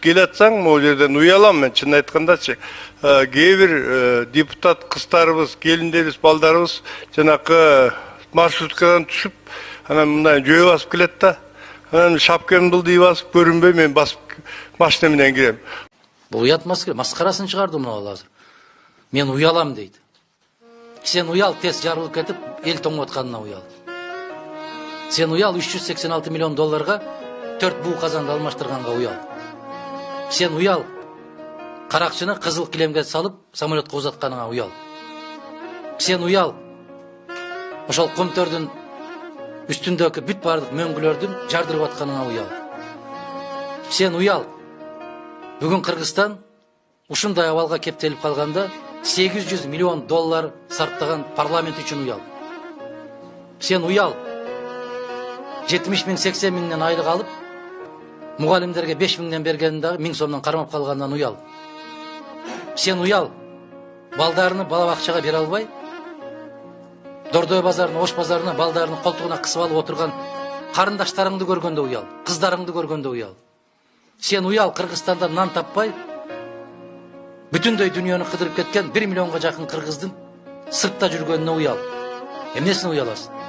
келатсаң, ол жерден уялам мен, чын айткандачы. Кээ бир депутат кыздарыбыз, келиндерибиз, балдарыбыз жанакы маршруткадан түшүп, анан мындай жөө басып келет да. Анан шапкамды былдый басып, көрүнбөй мен басып машина менен кирем. Бул уят маскарасын чыгарды мына азыр. Мен уялам дейт. Сен уял, тез жарылып кетип, эл тоңуп атканына уял. Сен уял 386 миллион долларга 4 буу казанды алмаштырганга уял. Сен уял, каракчыны кызыл килемге салып, самолетко узатканыңа уял. Сен уял, ошол көмтөрдүн үстүндөгү бүт бардык мөңгүлөрдүн жардырып атканыңа уял. Сен уял, бүгүн Кыргызстан ушундай абалга кептелип калганда 800 миллион доллар сарптаган парламент үчүн уял. Сен уял, 70 миң 80 миңден айлык алып, мугалимдерге 5 миңден бергенин дагы 1000 сомдон кармап калгандан уял. Сен уял, балдарыны бала бакчага бере албай, Дордой базарына, Ош базарына балдарыны колтугуна кысып алып отурган карындаштарыңды көргөндө уял, кыздарыңды көргөндө уял. Сен уял, Кыргызстанда нан таппай, бүтүндөй дүйнөнү кыдырып кеткен 1 миллионго жакын кыргыздын сыртта жүргөнүнө уял. Эмнесине уяласың?